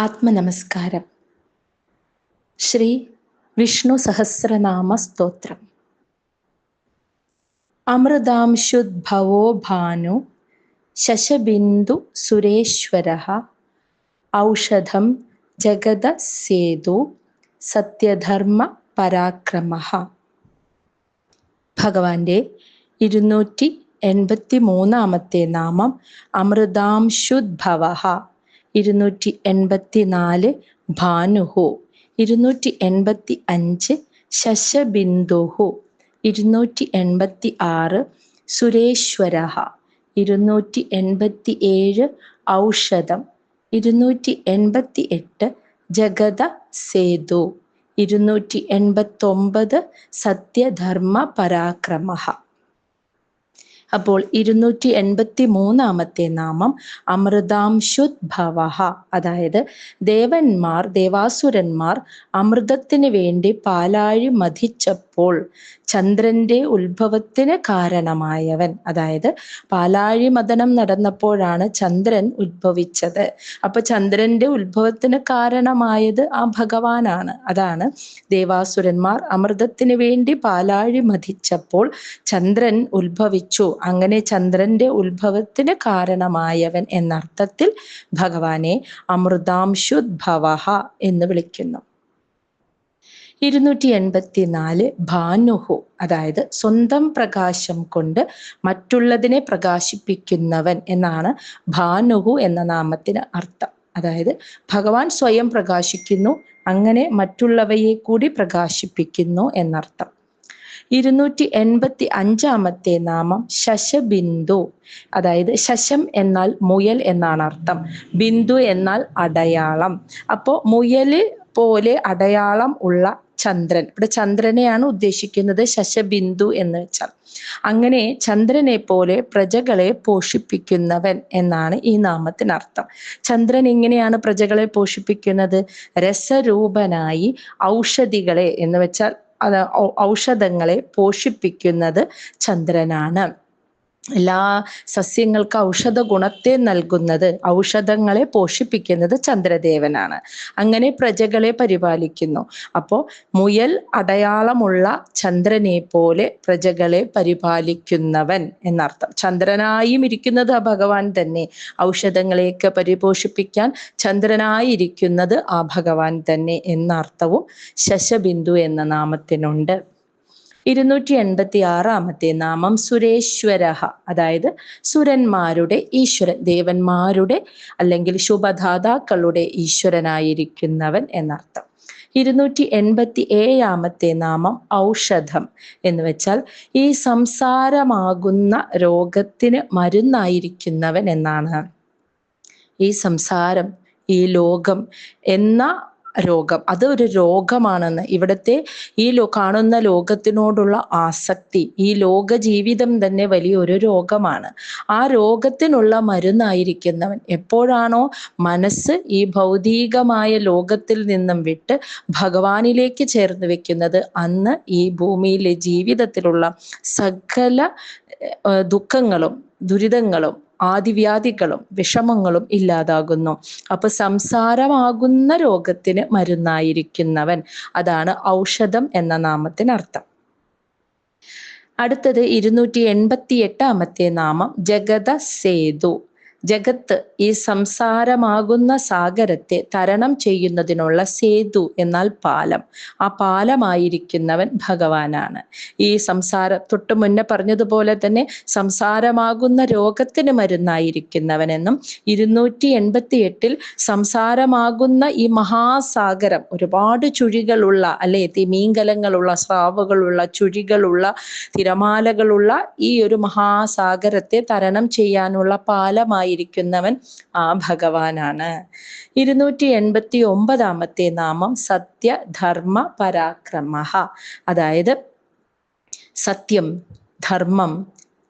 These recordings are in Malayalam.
ആത്മനമസ്കാരം. ശ്രീ വിഷ്ണു സഹസ്രനാമ സ്തോത്രം. അമൃതാംശുദ്ഭവോ ഭാനു ശശബിന്ദു സുരേശ്വരഃ ഔഷധം ജഗതസ്യേതു സത്യധർമ്മ പരാക്രമഃ. ഭഗവാന്റെ 283 നാമം അമൃതാംശുദ്ഭവഃ. 284 ഭാനുഹു. 285 ശശബിന്ദുഹു. 286 സുരേശ്വരഃ. 287 ഔഷധം. 288 ജഗതസേതു. 289 സത്യധർമ്മ പരാക്രമഃ. അപ്പോൾ 283 നാമം അമൃതാംശുദ്ഭവഃ, അതായത് ദേവാസുരന്മാർ അമൃതത്തിന് വേണ്ടി പാലാഴി മഥിച്ചപ്പോൾ ചന്ദ്രന്റെ ഉത്ഭവത്തിന് കാരണമായവൻ, അതായത് പാലാഴി മഥനം നടന്നപ്പോഴാണ് ചന്ദ്രൻ ഉത്ഭവിച്ചത്. അപ്പൊ ചന്ദ്രന്റെ ഉത്ഭവത്തിന് കാരണമായത് ആ ഭഗവാനാണ്. അതാണ് ദേവാസുരന്മാർ അമൃതത്തിന് വേണ്ടി പാലാഴി മഥിച്ചപ്പോൾ ചന്ദ്രൻ ഉത്ഭവിച്ചു. അങ്ങനെ ചന്ദ്രന്റെ ഉത്ഭവത്തിന് കാരണമായവൻ എന്നർത്ഥത്തിൽ ഭഗവാനെ അമൃതാംശുദ്ഭവഃ എന്ന് വിളിക്കുന്നു. 284 ഭാനുഹു, അതായത് സ്വന്തം പ്രകാശം കൊണ്ട് മറ്റുള്ളതിനെ പ്രകാശിപ്പിക്കുന്നവൻ എന്നാണ് ഭാനുഹു എന്ന നാമത്തിന് അർത്ഥം. അതായത് ഭഗവാൻ സ്വയം പ്രകാശിക്കുന്നു, അങ്ങനെ മറ്റുള്ളവയെ കൂടി പ്രകാശിപ്പിക്കുന്നു എന്നർത്ഥം. 285 നാമം ശശബിന്ദു, അതായത് ശശം എന്നാൽ മുയൽ എന്നാണ് അർത്ഥം, ബിന്ദു എന്നാൽ അടയാളം. അപ്പോ മുയല് പോലെ അടയാളം ഉള്ള ചന്ദ്രൻ, ഇവിടെ ചന്ദ്രനെയാണ് ഉദ്ദേശിക്കുന്നത് ശശബിന്ദു എന്ന് വെച്ചാൽ. അങ്ങനെ ചന്ദ്രനെ പോലെ പ്രജകളെ പോഷിപ്പിക്കുന്നവൻ എന്നാണ് ഈ നാമത്തിനർത്ഥം. ചന്ദ്രൻ എങ്ങനെയാണ് പ്രജകളെ പോഷിപ്പിക്കുന്നത്? രസരൂപനായി ഔഷധികളെ എന്ന് വെച്ചാൽ ഔഷധങ്ങളെ പോഷിപ്പിക്കുന്നത് ചന്ദ്രനാണ്. എല്ലാ സസ്യങ്ങൾക്ക് ഔഷധ ഗുണത്തെ നൽകുന്നത്, ഔഷധങ്ങളെ പോഷിപ്പിക്കുന്നത് ചന്ദ്രദേവനാണ്. അങ്ങനെ പ്രജകളെ പരിപാലിക്കുന്നു. അപ്പോൾ മുയൽ അടയാളമുള്ള ചന്ദ്രനെ പോലെ പ്രജകളെ പരിപാലിക്കുന്നവൻ എന്നർത്ഥം. ചന്ദ്രനായും ഇരിക്കുന്നത് ആ ഭഗവാൻ തന്നെ. ഔഷധങ്ങളെയൊക്കെ പരിപോഷിപ്പിക്കാൻ ചന്ദ്രനായിരിക്കുന്നത് ആ ഭഗവാൻ തന്നെ എന്നർത്ഥവും ശശബിന്ദു എന്ന നാമത്തിനുണ്ട്. 286 നാമം സുരേശ്വരഃ, അതായത് സുരന്മാരുടെ ഈശ്വരൻ, ദേവന്മാരുടെ അല്ലെങ്കിൽ ശുഭദാതാക്കളുടെ ഈശ്വരനായിരിക്കുന്നവൻ എന്നർത്ഥം. 287 നാമം ഔഷധം എന്ന് വെച്ചാൽ ഈ സംസാരമാകുന്ന രോഗത്തിന് മരുന്നായിരിക്കുന്നവൻ എന്നാണ്. ഈ സംസാരം, ഈ ലോകം എന്ന രോഗം, അത് ഒരു രോഗമാണെന്ന്, ഇവിടുത്തെ ഈ കാണുന്ന ലോകത്തിനോടുള്ള ആസക്തി, ഈ ലോക ജീവിതം തന്നെ വലിയൊരു രോഗമാണ്. ആ രോഗത്തിനുള്ള മരുന്നായിരിക്കുന്നവൻ. എപ്പോഴാണോ മനസ്സ് ഈ ഭൗതികമായ ലോകത്തിൽ നിന്നും വിട്ട് ഭഗവാനിലേക്ക് ചേർന്ന് വെക്കുന്നത്, അന്ന് ഈ ഭൂമിയിലെ ജീവിതത്തിലുള്ള സകല ദുഃഖങ്ങളും ദുരിതങ്ങളും ആദിവ്യാധികളും വിഷമങ്ങളും ഇല്ലാതാകുന്നു. അപ്പൊ സംസാരമാകുന്ന രോഗത്തിന് മരുന്നായിരിക്കുന്നവൻ, അതാണ് ഔഷധം എന്ന നാമത്തിനർത്ഥം. അടുത്തത് 288 നാമം ജഗതസേതു. ജഗത്ത്, ഈ സംസാരമാകുന്ന സാഗരത്തെ തരണം ചെയ്യുന്നതിനുള്ള സേതു എന്നാൽ പാലം. ആ പാലമായിരിക്കുന്നവൻ ഭഗവാനാണ്. ഈ തൊട്ട് മുന്നേ പറഞ്ഞതുപോലെ തന്നെ സംസാരമാകുന്ന രോഗത്തിന് മരുന്നായിരിക്കുന്നവനെന്നും 288 സംസാരമാകുന്ന ഈ മഹാസാഗരം, ഒരുപാട് ചുഴികളുള്ള അല്ലെ, തിമീങ്കലങ്ങളുള്ള, സ്രാവുകളുള്ള, ചുഴികളുള്ള, തിരമാലകളുള്ള ഈ ഒരു മഹാസാഗരത്തെ തരണം ചെയ്യാനുള്ള പാലമായി ിരിക്കുന്നവൻ ആ ഭഗവാനാണ്. 289 നാമം സത്യധർമ്മ പരാക്രമഃ, അതായത് സത്യം, ധർമ്മം,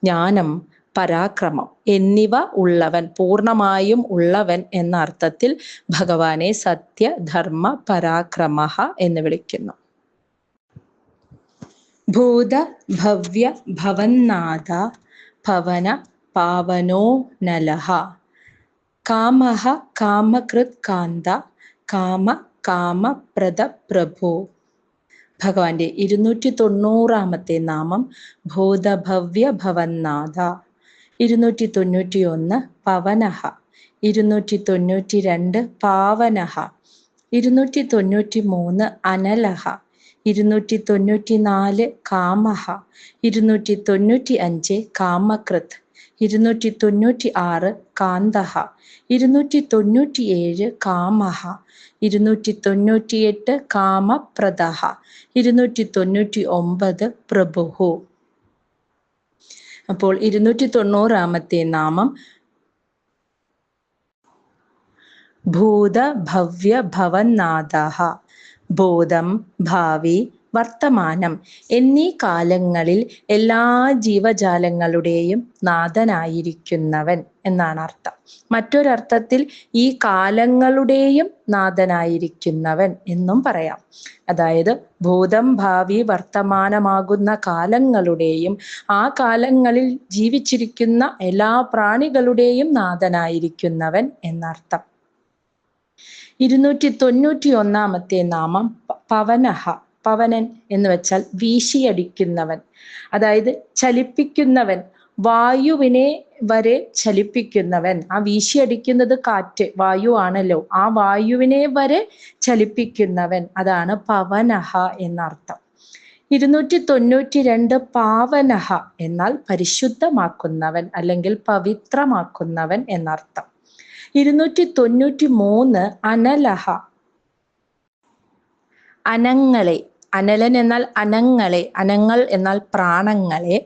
ജ്ഞാനം, പരാക്രമം എന്നിവ ഉള്ളവൻ, പൂർണ്ണമായും ഉള്ളവൻ എന്ന അർത്ഥത്തിൽ ഭഗവാനെ സത്യധർമ്മ പരാക്രമഃ എന്ന് വിളിക്കുന്നു. ഭൂത ഭവ്യ ഭവന്നാഥ ഭവന പാവനോ നലഃ കാമഃ കാമകൃത് കാന്ത കാമ കാമപ്രദ പ്രഭോ. ഭഗവാന്റെ 290 നാമം ഭൂതഭവ്യ ഭവന്നാഥ. 291 പവനഃ. 292 പാവനഃ. 293 അനലഃ. 294 കാമഃ. 295 കാമകൃത്. 296 കാന്തഃ. 297 കാമഃ. 298 കാമപ്രദഃ. 299 പ്രഭുഃ. അപ്പോൾ 290 നാമം ഭൂത ഭവ്യ ഭവന്നാഥഃ. ഭൂതം, ഭാവി, വർത്തമാനം എന്നീ കാലങ്ങളിൽ എല്ലാ ജീവജാലങ്ങളുടെയും നാഥനായിരിക്കുന്നവൻ എന്നാണ് അർത്ഥം. മറ്റൊരർത്ഥത്തിൽ ഈ കാലങ്ങളുടെയും നാഥനായിരിക്കുന്നവൻ എന്നും പറയാം. അതായത് ഭൂതം, ഭാവി, വർത്തമാനമാകുന്ന കാലങ്ങളുടെയും ആ കാലങ്ങളിൽ ജീവിച്ചിരിക്കുന്ന എല്ലാ പ്രാണികളുടെയും നാഥനായിരിക്കുന്നവൻ എന്നർത്ഥം. 291 നാമം പവനഃ. പവനൻ എന്ന് വെച്ചാൽ വീശിയടിക്കുന്നവൻ, അതായത് ചലിപ്പിക്കുന്നവൻ, വായുവിനെ വരെ ചലിപ്പിക്കുന്നവൻ. ആ വീശിയടിക്കുന്നത് കാറ്റ്, വായു ആണല്ലോ. ആ വായുവിനെ വരെ ചലിപ്പിക്കുന്നവൻ, അതാണ് പവനഃ എന്നർത്ഥം. 292 പാവനഃ എന്നാൽ പരിശുദ്ധമാക്കുന്നവൻ അല്ലെങ്കിൽ പവിത്രമാക്കുന്നവൻ എന്നർത്ഥം. 293 അനലഃ. അനങ്ങളെ, അനലൻ എന്നാൽ അനങ്ങളെ, അനങ്ങൾ എന്നാൽ പ്രാണങ്ങളെ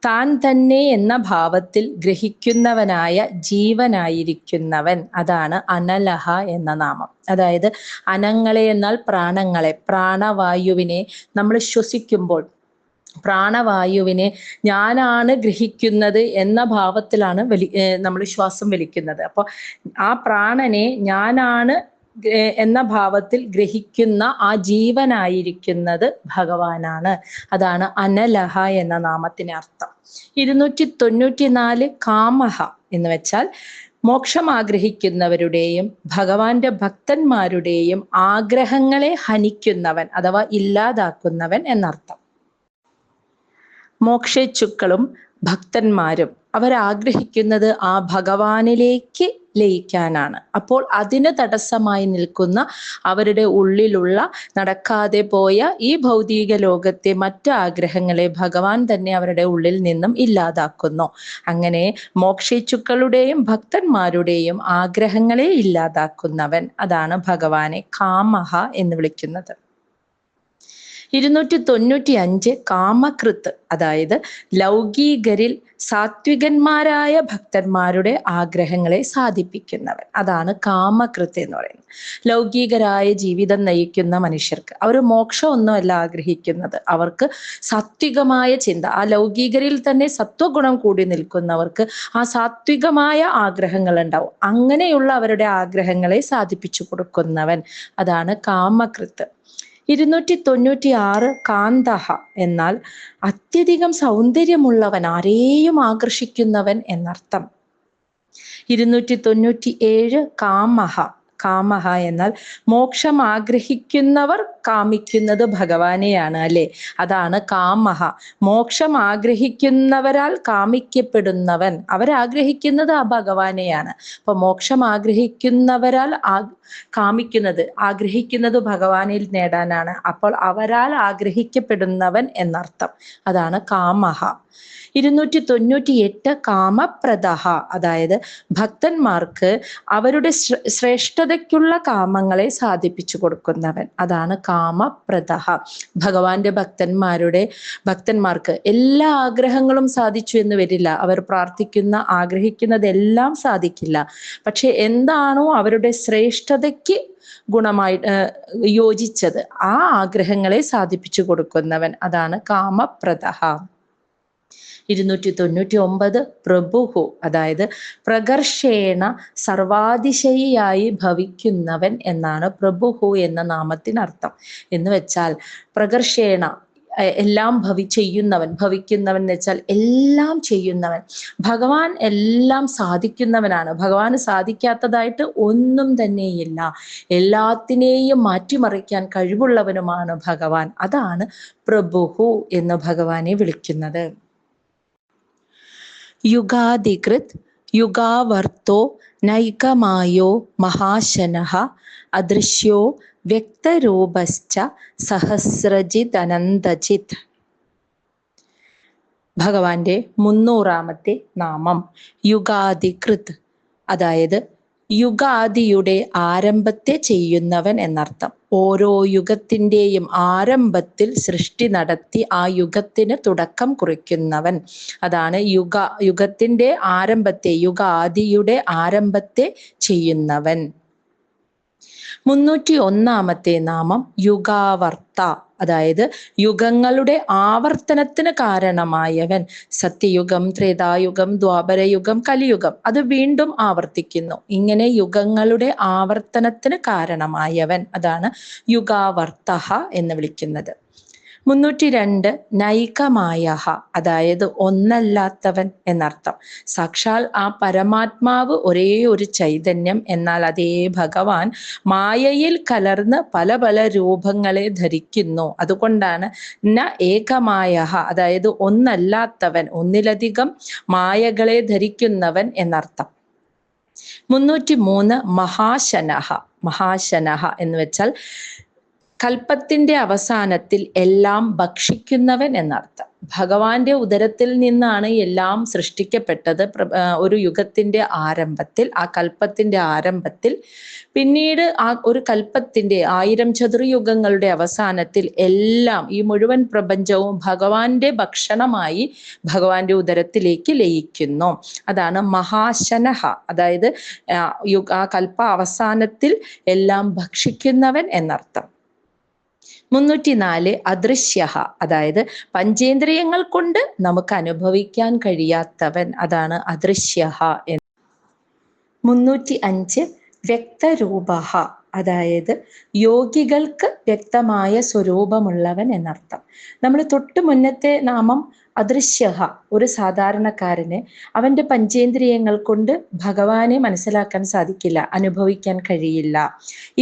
താൻ തന്നെ എന്ന ഭാവത്തിൽ ഗ്രഹിക്കുന്നവനായ ജീവനായിരിക്കുന്നവൻ, അതാണ് അനലഹ എന്ന നാമം. അതായത് അനങ്ങളെ എന്നാൽ പ്രാണങ്ങളെ, പ്രാണവായുവിനെ നമ്മൾ ശ്വസിക്കുമ്പോൾ പ്രാണവായുവിനെ ഞാനാണ് ഗ്രഹിക്കുന്നത് എന്ന ഭാവത്തിലാണ് നമ്മൾ ശ്വാസം വലിക്കുന്നത്. അപ്പോൾ ആ പ്രാണനെ ഞാനാണ് എന്ന ഭാവത്തിൽ ഗ്രഹിക്കുന്ന ആ ജീവനായിരിക്കുന്നത് ഭഗവാനാണ്. അതാണ് അനലഹ എന്ന നാമത്തിന് അർത്ഥം. 294 കാമഹ എന്ന് വെച്ചാൽ മോക്ഷം ആഗ്രഹിക്കുന്നവരുടെയും ഭഗവാന്റെ ഭക്തന്മാരുടെയും ആഗ്രഹങ്ങളെ ഹനിക്കുന്നവൻ അഥവാ ഇല്ലാതാക്കുന്നവൻ എന്നർത്ഥം. മോക്ഷേച്ഛുക്കളും ഭക്തന്മാരും അവരാഗ്രഹിക്കുന്നത് ആ ഭഗവാനിലേക്ക് ലയിക്കാനാണ്. അപ്പോൾ അതിന് തടസ്സമായി നിൽക്കുന്ന അവരുടെ ഉള്ളിലുള്ള നടക്കാതെ പോയ ഈ ഭൗതിക ലോകത്തെ മറ്റു ആഗ്രഹങ്ങളെ ഭഗവാൻ തന്നെ അവരുടെ ഉള്ളിൽ നിന്നും ഇല്ലാതാക്കുന്നു. അങ്ങനെ മോക്ഷേച്ഛുക്കളുടെയും ഭക്തന്മാരുടെയും ആഗ്രഹങ്ങളെ ഇല്ലാതാക്കുന്നവൻ, അതാണ് ഭഗവാനെ കാമഹ എന്ന് വിളിക്കുന്നത്. 295 കാമകൃത്ത്, അതായത് ലൗകികരിൽ സാത്വികന്മാരായ ഭക്തന്മാരുടെ ആഗ്രഹങ്ങളെ സാധിപ്പിക്കുന്നവൻ, അതാണ് കാമകൃത്ത് എന്ന് പറയുന്നത്. ലൗകികരായ ജീവിതം നയിക്കുന്ന മനുഷ്യർക്ക് അവർ മോക്ഷമൊന്നുമല്ല ആഗ്രഹിക്കുന്നത്, അവർക്ക് സാത്വികമായ ചിന്ത, ആ ലൗകികരിൽ തന്നെ സത്വഗുണം കൂടി നിൽക്കുന്നവർക്ക് ആ സാത്വികമായ ആഗ്രഹങ്ങൾ ഉണ്ടാവും. അങ്ങനെയുള്ള അവരുടെ ആഗ്രഹങ്ങളെ സാധിപ്പിച്ചു കൊടുക്കുന്നവൻ, അതാണ് കാമകൃത്ത്. 296 കാന്തഹ എന്നാൽ അത്യധികം സൗന്ദര്യമുള്ളവൻ, ആരെയും ആകർഷിക്കുന്നവൻ എന്നർത്ഥം. 297 കാമഹ. കാമഹ എന്നാൽ മോക്ഷം ആഗ്രഹിക്കുന്നവർ കാമിക്കുന്നത് ഭഗവാനെയാണ് അല്ലെ, അതാണ് കാമഹ. മോക്ഷം ആഗ്രഹിക്കുന്നവരാൽ കാമിക്കപ്പെടുന്നവൻ, അവരാഗ്രഹിക്കുന്നത് ആ ഭഗവാനെയാണ്. അപ്പൊ മോക്ഷം ആഗ്രഹിക്കുന്നവരാൽ ആഗ്രഹിക്കുന്നത് ഭഗവാനിൽ നേടാനാണ്. അപ്പോൾ അവരാൽ ആഗ്രഹിക്കപ്പെടുന്നവൻ എന്നർത്ഥം, അതാണ് കാമഹ. 298 കാമപ്രദഃ, അതായത് ഭക്തന്മാർക്ക് അവരുടെ ശ്രേഷ്ഠതയ്ക്കുള്ള കാമങ്ങളെ സാധിപ്പിച്ചു കൊടുക്കുന്നവൻ, അതാണ് കാമപ്രദഃ. ഭഗവാന്റെ ഭക്തന്മാർക്ക് എല്ലാ ആഗ്രഹങ്ങളും സാധിച്ചു എന്ന് വരില്ല. അവർ ആഗ്രഹിക്കുന്നതെല്ലാം സാധിക്കില്ല. പക്ഷെ എന്താണോ അവരുടെ ശ്രേഷ്ഠതയ്ക്ക് ഗുണമായി യോജിച്ചത് ആ ആഗ്രഹങ്ങളെ സാധിപ്പിച്ചു കൊടുക്കുന്നവൻ, അതാണ് കാമപ്രദഃ. 299 പ്രഭുഹു, അതായത് പ്രകർഷേണ സർവാതിശയിയായി ഭവിക്കുന്നവൻ എന്നാണ് പ്രഭുഹു എന്ന നാമത്തിനർത്ഥം. എന്ന് വെച്ചാൽ പ്രകർഷേണ എല്ലാം ചെയ്യുന്നവൻ, ഭവിക്കുന്നവൻ എന്ന് വെച്ചാൽ എല്ലാം ചെയ്യുന്നവൻ. ഭഗവാൻ എല്ലാം സാധിക്കുന്നവനാണ്. ഭഗവാന് സാധിക്കാത്തതായിട്ട് ഒന്നും തന്നെയില്ല. എല്ലാത്തിനെയും മാറ്റിമറിക്കാൻ കഴിവുള്ളവനുമാണ് ഭഗവാൻ. അതാണ് പ്രഭുഹു എന്ന് ഭഗവാനെ വിളിക്കുന്നത്. യുഗാധികൃത് യുഗാവർത്തോ നൈകമായോ മഹാശനഃ അദൃശ്യോ വ്യക്തരൂപശ്ച സഹസ്രജിത് അനന്തജിത്. ഭഗവാന്റെ 300ാമത്തെ നാമം യുഗാധികൃത്, അതായത് യുഗാദിയുടെ ആരംഭത്തെ ചെയ്യുന്നവൻ എന്നർത്ഥം. ഓരോ യുഗത്തിൻ്റെയും ആരംഭത്തിൽ സൃഷ്ടി നടത്തി ആ യുഗത്തിന് തുടക്കം കുറിക്കുന്നവൻ. അതാണ് യുഗത്തിന്റെ ആരംഭത്തെ, യുഗാദിയുടെ ആരംഭത്തെ ചെയ്യുന്നവൻ. 301ാമത്തെ നാമം യുഗാവർത്ത, അതായത് യുഗങ്ങളുടെ ആവർത്തനത്തിന് കാരണമായവൻ. സത്യയുഗം, ത്രേതായുഗം, ദ്വാപരയുഗം, കലിയുഗം, അത് വീണ്ടും ആവർത്തിക്കുന്നു. ഇങ്ങനെ യുഗങ്ങളുടെ ആവർത്തനത്തിന് കാരണമായവൻ, അതാണ് യുഗാവർത്തഃ എന്ന് വിളിക്കുന്നത്. 302 നൈകമായഃ, അതായത് ഒന്നല്ലാത്തവൻ എന്നർത്ഥം. സാക്ഷാൽ ആ പരമാത്മാവ് ഒരേ ഒരു ചൈതന്യം, എന്നാൽ അതേ ഭഗവാൻ മായയിൽ കലർന്ന് പല പല രൂപങ്ങളെ ധരിക്കുന്നു. അതുകൊണ്ടാണ് ന ഏകമായഃ, അതായത് ഒന്നല്ലാത്തവൻ, ഒന്നിലധികം മായകളെ ധരിക്കുന്നവൻ എന്നർത്ഥം. 303 മഹാശനഃ. മഹാശനഃ എന്ന് വെച്ചാൽ കൽപ്പത്തിന്റെ അവസാനത്തിൽ എല്ലാം ഭക്ഷിക്കുന്നവൻ എന്നർത്ഥം. ഭഗവാന്റെ ഉദരത്തിൽ നിന്നാണ് എല്ലാം സൃഷ്ടിക്കപ്പെട്ടത് ഒരു യുഗത്തിന്റെ ആരംഭത്തിൽ, ആ കൽപ്പത്തിന്റെ ആരംഭത്തിൽ. പിന്നീട് ആ ഒരു കൽപ്പത്തിന്റെ 1000 ചതുർയുഗങ്ങളുടെ അവസാനത്തിൽ എല്ലാം, ഈ മുഴുവൻ പ്രപഞ്ചവും ഭഗവാന്റെ ഭക്ഷണമായി ഭഗവാന്റെ ഉദരത്തിലേക്ക് ലയിക്കുന്നു. അതാണ് മഹാശനഃ, അതായത് ആ കൽപ്പ അവസാനത്തിൽ എല്ലാം ഭക്ഷിക്കുന്നവൻ എന്നർത്ഥം. 304 അദൃശ്യഃ, അതായത് പഞ്ചേന്ദ്രിയങ്ങൾ കൊണ്ട് നമുക്ക് അനുഭവിക്കാൻ കഴിയാത്തവൻ, അതാണ് അദൃശ്യഃ. 305 വ്യക്തരൂപഃ, അതായത് യോഗികൾക്ക് വ്യക്തമായ സ്വരൂപമുള്ളവൻ എന്നർത്ഥം. നമ്മൾ തൊട്ട് മുന്നത്തെ നാമം അദൃശ്യഃ, ഒരു സാധാരണക്കാരന് അവന്റെ പഞ്ചേന്ദ്രിയങ്ങൾ കൊണ്ട് ഭഗവാനെ മനസ്സിലാക്കാൻ സാധിക്കില്ല, അനുഭവിക്കാൻ കഴിയില്ല.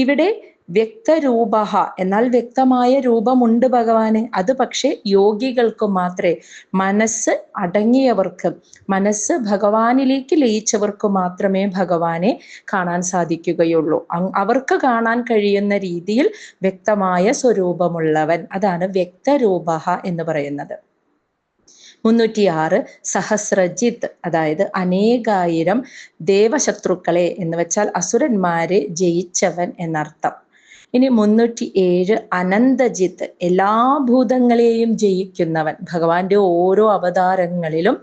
ഇവിടെ വ്യക്തരൂപഃ, എന്നാൽ വ്യക്തമായ രൂപമുണ്ട് ഭഗവാന്. അത് പക്ഷെ യോഗികൾക്ക് മാത്രമേ, മനസ്സ് അടങ്ങിയവർക്ക്, മനസ്സ് ഭഗവാനിലേക്ക് ലയിച്ചവർക്ക് മാത്രമേ ഭഗവാനെ കാണാൻ സാധിക്കുകയുള്ളൂ. അവർക്ക് കാണാൻ കഴിയുന്ന രീതിയിൽ വ്യക്തമായ സ്വരൂപമുള്ളവൻ, അതാണ് വ്യക്തരൂപഃ എന്ന് പറയുന്നത്. 306 സഹസ്രജിത്ത്, അതായത് അനേകായിരം ദേവശത്രുക്കളെ എന്ന് വെച്ചാൽ അസുരന്മാരെ ജയിച്ചവൻ എന്നർത്ഥം. ഇനി 307 അനന്തജിത്ത്, എല്ലാ ഭൂതങ്ങളെയും ജയിക്കുന്നവൻ. ഭഗവാന്റെ ഓരോ അവതാരങ്ങളിലും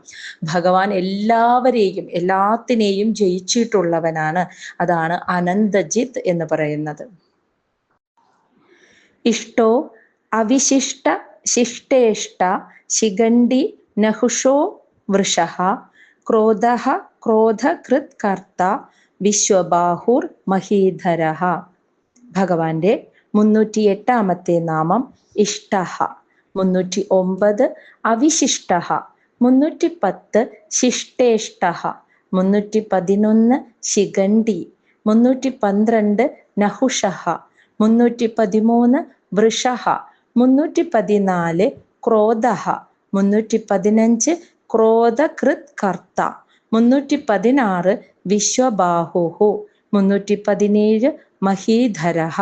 ഭഗവാൻ എല്ലാവരെയും എല്ലാത്തിനെയും ജയിച്ചിട്ടുള്ളവനാണ്. അതാണ് അനന്തജിത്ത് എന്ന് പറയുന്നത്. ഇഷ്ടോ അവിശിഷ്ട ശിഷ്ടേഷ്ട ശിഖണ്ഡി നഹുഷോ വൃഷഃ ക്രോധഃ ക്രോധകൃത് കർത്ത വിശ്വബാഹുർ മഹീധരഃ. ഭഗവാന്റെ 308ാമത്തെ നാമം ഇഷ്ടഃ. 309 അവിശിഷ്ടഃ. 310 ശിഷ്ടേഷ്ടഃ. 311 ശിഖണ്ഡി. 312 നഹുഷഃ. 313 വൃഷഃ. 314 ക്രോധഃ. 315 ക്രോധകൃത് കർത്ത. 316 വിശ്വബാഹുഹു. 317 മഹീധരഃ.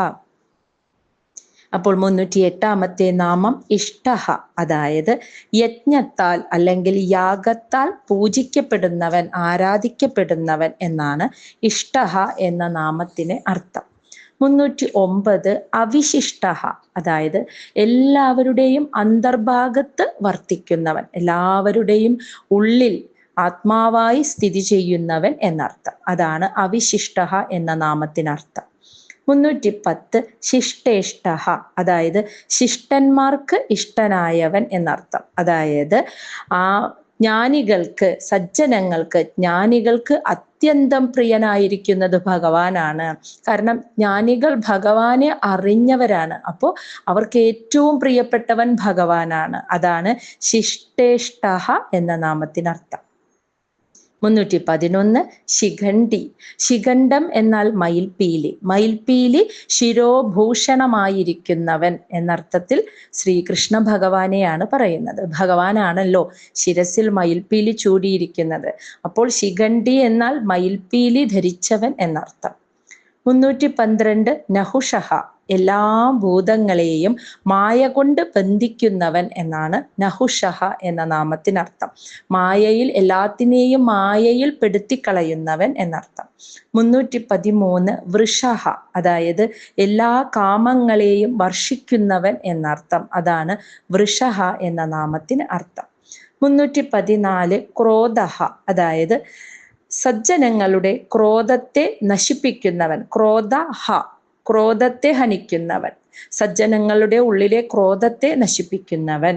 അപ്പോൾ 308ാമത്തെ നാമം ഇഷ്ടഃ, അതായത് യജ്ഞത്താൽ അല്ലെങ്കിൽ യാഗത്താൽ പൂജിക്കപ്പെടുന്നവൻ, ആരാധിക്കപ്പെടുന്നവൻ എന്നാണ് ഇഷ്ടഃ എന്ന നാമത്തിന് അർത്ഥം. 309 അവിശിഷ്ടഃ, അതായത് എല്ലാവരുടെയും അന്തർഭാഗത്ത് വർത്തിക്കുന്നവൻ, എല്ലാവരുടെയും ഉള്ളിൽ ആത്മാവായി സ്ഥിതി ചെയ്യുന്നവൻ എന്നർത്ഥം. അതാണ് അവിശിഷ്ടഃ എന്ന നാമത്തിനർത്ഥം. 310 ശിഷ്ടേഷ്ടഃ, അതായത് ശിഷ്ടന്മാർക്ക് ഇഷ്ടനായവൻ എന്നർത്ഥം. അതായത് ആ ജ്ഞാനികൾക്ക്, സജ്ജനങ്ങൾക്ക്, ജ്ഞാനികൾക്ക് അത്യന്തം പ്രിയനായിരിക്കുന്നത് ഭഗവാനാണ്. കാരണം ജ്ഞാനികൾ ഭഗവാനെ അറിഞ്ഞവരാണ്. അപ്പോൾ അവർക്ക് ഏറ്റവും പ്രിയപ്പെട്ടവൻ ഭഗവാനാണ്. അതാണ് ശിഷ്ടേഷ്ടഃ എന്ന നാമത്തിനർത്ഥം. 311 ശിഖണ്ഡി. ശിഖണ്ഡം എന്നാൽ മയിൽപീലി. മയിൽപീലി ശിരോഭൂഷണമായിരിക്കുന്നവൻ എന്നർത്ഥത്തിൽ ശ്രീകൃഷ്ണ ഭഗവാനെയാണ് പറയുന്നത്. ഭഗവാനാണല്ലോ ശിരസിൽ മയിൽപീലി ചൂടിയിരിക്കുന്നത്. അപ്പോൾ ശിഖണ്ഡി എന്നാൽ മയിൽപീലി ധരിച്ചവൻ എന്നർത്ഥം. 312 നഹുഷഃ. എല്ലാ ഭൂതങ്ങളെയും മായ കൊണ്ട് ബന്ധിക്കുന്നവൻ എന്നാണ് നഹുഷഃ എന്ന നാമത്തിനർത്ഥം. മായയിൽ എല്ലാത്തിനെയും മായയിൽ പെടുത്തിക്കളയുന്നവൻ എന്നർത്ഥം. 313 വൃഷഃ. അതായത് എല്ലാ കാമങ്ങളെയും വർഷിക്കുന്നവൻ എന്നർത്ഥം. അതാണ് വൃഷഃ എന്ന നാമത്തിന് അർത്ഥം. 314 ക്രോധഃ. അതായത് സജ്ജനങ്ങളുടെ ക്രോധത്തെ നശിപ്പിക്കുന്നവൻ. ക്രോധഃ, ക്രോധത്തെ ഹനിക്കുന്നവൻ, സജ്ജനങ്ങളുടെ ഉള്ളിലെ ക്രോധത്തെ നശിപ്പിക്കുന്നവൻ.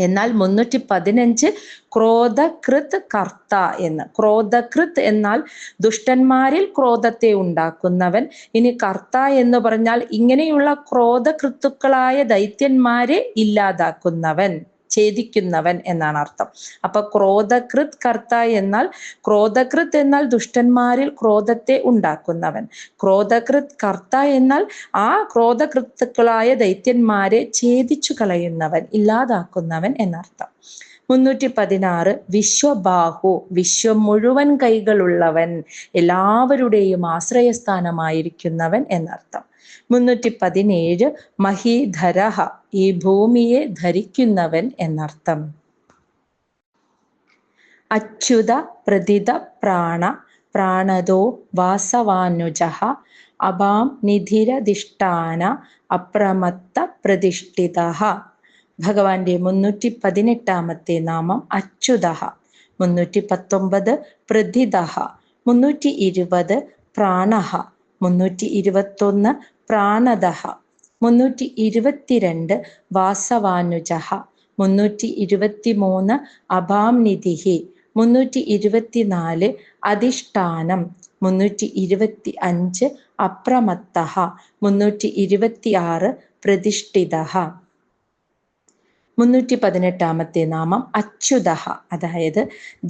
എന്നാൽ 315 ക്രോധകൃത് കർത്ത എന്ന്. ക്രോധകൃത് എന്നാൽ ദുഷ്ടന്മാരിൽ ക്രോധത്തെ ഉണ്ടാക്കുന്നവൻ. ഇനി കർത്ത എന്ന് പറഞ്ഞാൽ ഇങ്ങനെയുള്ള ക്രോധകൃത്തുക്കളായ ദൈത്യന്മാരെ ഇല്ലാതാക്കുന്നവൻ, ഛേദിക്കുന്നവൻ എന്നാണ് അർത്ഥം. അപ്പൊ ക്രോധകൃത് കർത്ത എന്നാൽ, ക്രോധകൃത് എന്നാൽ ദുഷ്ടന്മാരിൽ ക്രോധത്തെ ഉണ്ടാക്കുന്നവൻ. ക്രോധകൃത് കർത്ത എന്നാൽ ആ ക്രോധകൃത്തുക്കളായ ദൈത്യന്മാരെ ഛേദിച്ചു കളയുന്നവൻ, ഇല്ലാതാക്കുന്നവൻ എന്നർത്ഥം. 316 വിശ്വബാഹു. വിശ്വം മുഴുവൻ കൈകളുള്ളവൻ, എല്ലാവരുടെയും ആശ്രയസ്ഥാനമായിരിക്കുന്നവൻ എന്നർത്ഥം. 317 മഹീധരഃ. ഈ ഭൂമിയെ ധരിക്കുന്നവൻ എന്നർത്ഥം. അച്യുത പ്രതിത പ്രാണ പ്രാണദോ വാസവാനുജഃ അപാം നിധിരധിഷ്ഠാന അപ്രമത്ത പ്രതിഷ്ഠിതഃ. ഭഗവാന്റെ 318 നാമം അച്യുതഃ. 319 പ്രതിതഃ. 320 പ്രാണഃ. 321 പ്രാണദഃ. 322 വാസവാനുജഃ. 323 അഭാംനിധിഃ. 324 അധിഷ്ഠാനം. 325 അപ്രമത്തഃ. 326 പ്രതിഷ്ഠിതഃ. 318 നാമം അച്യുതഃ. അതായത്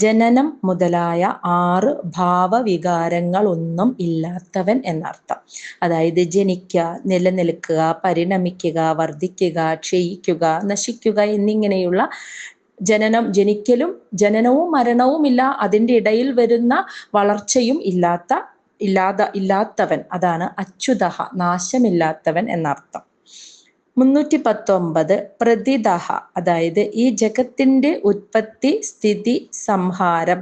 ജനനം മുതലായ 6 ഭാവവികാരങ്ങളൊന്നും ഇല്ലാത്തവൻ എന്നർത്ഥം. അതായത് ജനിക്കുക, നിലനിൽക്കുക, പരിണമിക്കുക, വർദ്ധിക്കുക, ക്ഷയിക്കുക, നശിക്കുക എന്നിങ്ങനെയുള്ള ജനിക്കലും ജനനവും മരണവും ഇല്ല, അതിൻ്റെ ഇടയിൽ വരുന്ന വളർച്ചയും ഇല്ലാത്തവൻ. അതാണ് അച്യുതഃ, നാശമില്ലാത്തവൻ എന്നർത്ഥം. 319 പ്രതിതഃ. അതായത് ഈ ജഗത്തിന്റെ ഉത്പത്തി, സ്ഥിതി, സംഹാരം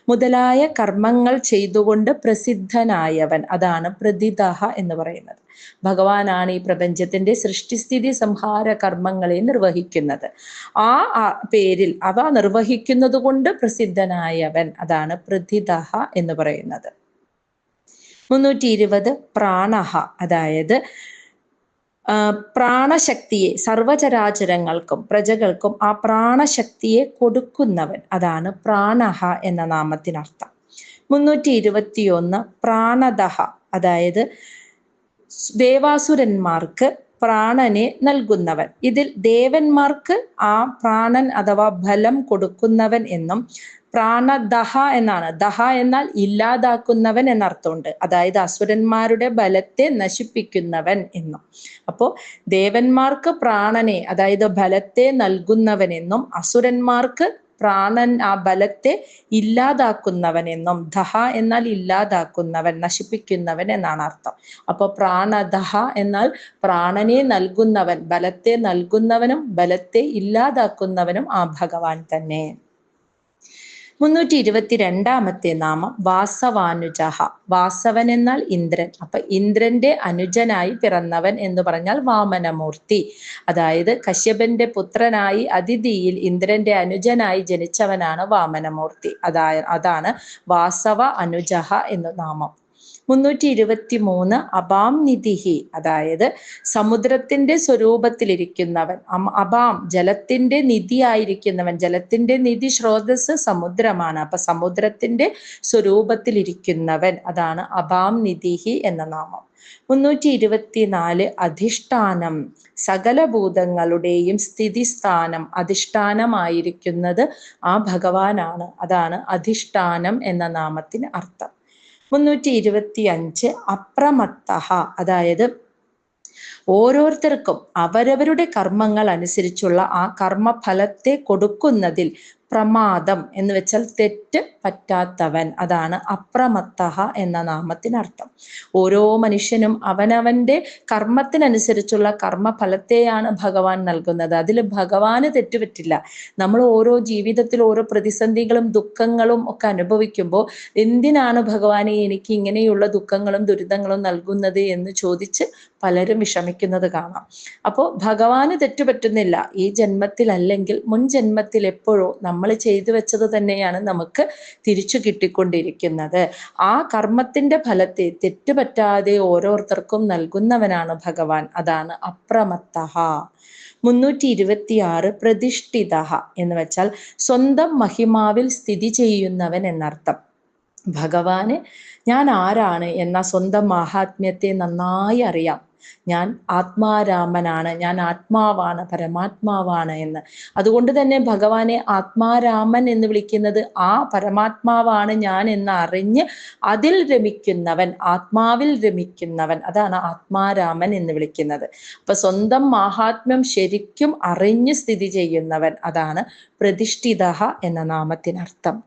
മുതലായ കർമ്മങ്ങൾ ചെയ്തുകൊണ്ട് പ്രസിദ്ധനായവൻ. അതാണ് പ്രതിതഃ എന്ന് പറയുന്നത്. ഭഗവാനാണ് ഈ പ്രപഞ്ചത്തിന്റെ സൃഷ്ടിസ്ഥിതി സംഹാര കർമ്മങ്ങളെ നിർവഹിക്കുന്നത്. ആ പേരിൽ അവ നിർവഹിക്കുന്നത് കൊണ്ട് പ്രസിദ്ധനായവൻ. അതാണ് പ്രതിതഃ എന്ന് പറയുന്നത്. 320 പ്രാണഃ. അതായത് പ്രാണശക്തിയെ സർവചരാചരങ്ങൾക്കും പ്രജകൾക്കും ആ പ്രാണശക്തിയെ കൊടുക്കുന്നവൻ. അതാണ് പ്രാണഃ എന്ന നാമത്തിനർത്ഥം. 321 പ്രാണദഃ. അതായത് ദേവാസുരന്മാർക്ക് പ്രാണനെ നൽകുന്നവൻ. ഇതിൽ ദേവന്മാർക്ക് ആ പ്രാണൻ അഥവാ ബലം കൊടുക്കുന്നവൻ എന്നും, പ്രാണദഹ എന്നാണ്. ദഹ എന്നാൽ ഇല്ലാതാക്കുന്നവൻ എന്നർത്ഥമുണ്ട്. അതായത് അസുരന്മാരുടെ ബലത്തെ നശിപ്പിക്കുന്നവൻ എന്നും. അപ്പോൾ ദേവന്മാർക്ക് പ്രാണനെ അതായത് ബലത്തെ നൽകുന്നവനെന്നും, അസുരന്മാർക്ക് പ്രാണൻ ആ ബലത്തെ ഇല്ലാതാക്കുന്നവനെന്നും. ദഹ എന്നാൽ ഇല്ലാതാക്കുന്നവൻ, നശിപ്പിക്കുന്നവൻ എന്നാണ് അർത്ഥം. അപ്പോൾ പ്രാണദഹ എന്നാൽ പ്രാണനെ നൽകുന്നവൻ, ബലത്തെ നൽകുന്നവനും ബലത്തെ ഇല്ലാതാക്കുന്നവനും ആ ഭഗവാൻ തന്നെ. 322 നാമം വാസവാനുജഃ. വാസവൻ എന്നാൽ ഇന്ദ്രൻ. അപ്പൊ ഇന്ദ്രന്റെ അനുജനായി പിറന്നവൻ എന്ന് പറഞ്ഞാൽ വാമനമൂർത്തി. അതായത് കശ്യപന്റെ പുത്രനായി അതിഥിയിൽ ഇന്ദ്രന്റെ അനുജനായി ജനിച്ചവനാണ് വാമനമൂർത്തി. അതാണ് വാസവ അനുജഃ എന്ന നാമം. 323 അപാം നിധിഹി, അതായത് സമുദ്രത്തിന്റെ സ്വരൂപത്തിലിരിക്കുന്നവൻ. അപാം ജലത്തിന്റെ നിധിയായിരിക്കുന്നവൻ. ജലത്തിന്റെ നിധി സ്രോതസ് സമുദ്രമാണ്. അപ്പൊ സമുദ്രത്തിന്റെ സ്വരൂപത്തിലിരിക്കുന്നവൻ, അതാണ് അപാം നിധിഹി എന്ന നാമം. 324 അധിഷ്ഠാനം, സകല ഭൂതങ്ങളുടെയും സ്ഥിതിസ്ഥാനം, അധിഷ്ഠാനമായിരിക്കുന്നത് ആ ഭഗവാനാണ്. അതാണ് അധിഷ്ഠാനം എന്ന നാമത്തിന് അർത്ഥം. 325 അപ്രമത്തഃ, അതായത് ഓരോരുത്തർക്കും അവരവരുടെ കർമ്മങ്ങൾ അനുസരിച്ചുള്ള ആ കർമ്മഫലത്തെ കൊടുക്കുന്നതിൽ പ്രമാദം എന്ന് വെച്ചാൽ തെറ്റ് പറ്റാത്തവൻ, അതാണ് അപ്രമത്തഃ എന്ന നാമത്തിനർത്ഥം. ഓരോ മനുഷ്യനും അവനവന്റെ കർമ്മത്തിനനുസരിച്ചുള്ള കർമ്മഫലത്തെയാണ് ഭഗവാൻ നൽകുന്നത്. അതിൽ ഭഗവാന് തെറ്റുപറ്റില്ല. നമ്മൾ ഓരോ ജീവിതത്തിൽ ഓരോ പ്രതിസന്ധികളും ദുഃഖങ്ങളും ഒക്കെ അനുഭവിക്കുമ്പോൾ എന്തിനാണ് ഭഗവാനെ എനിക്ക് ഇങ്ങനെയുള്ള ദുഃഖങ്ങളും ദുരിതങ്ങളും നൽകുന്നത് എന്ന് ചോദിച്ച് പലരും വിഷമിക്കുന്നത് കാണാം. അപ്പോൾ ഭഗവാന് തെറ്റുപറ്റുന്നില്ല. ഈ ജന്മത്തിൽ അല്ലെങ്കിൽ മുൻ ജന്മത്തിൽ എപ്പോഴോ നമ്മൾ ചെയ്തു വെച്ചത് തന്നെയാണ് നമുക്ക് തിരിച്ചു കിട്ടിക്കൊണ്ടിരിക്കുന്നത്. ആ കർമ്മത്തിന്റെ ഫലത്തെ തെറ്റുപറ്റാതെ ഓരോരുത്തർക്കും നൽകുന്നവനാണ് ഭഗവാൻ, അതാണ് അപ്രമത്തഃ. 326 പ്രതിഷ്ഠിതഃ എന്ന് വെച്ചാൽ സ്വന്തം മഹിമാവിൽ സ്ഥിതി ചെയ്യുന്നവൻ എന്നർത്ഥം. ഭഗവാന് ഞാൻ ആരാണ് എന്ന സ്വന്തം മാഹാത്മ്യത്തെ നന്നായി അറിയാം. ഞാൻ ആത്മാരാമനാണ്, ഞാൻ ആത്മാവാണ്, പരമാത്മാവാണ് എന്ന്. അതുകൊണ്ട് തന്നെ ഭഗവാനെ ആത്മാരാമൻ എന്ന് വിളിക്കുന്നത് ആ പരമാത്മാവാണ് ഞാൻ എന്ന് അറിഞ്ഞ് അതിൽ രമിക്കുന്നവൻ, ആത്മാവിൽ രമിക്കുന്നവൻ, അതാണ് ആത്മാരാമൻ എന്ന് വിളിക്കുന്നത്. അപ്പൊ സ്വന്തം മാഹാത്മ്യം ശരിക്കും അറിഞ്ഞ് സ്ഥിതി ചെയ്യുന്നവൻ, അതാണ് പ്രതിഷ്ഠിതഃ എന്ന നാമത്തിനർത്ഥം.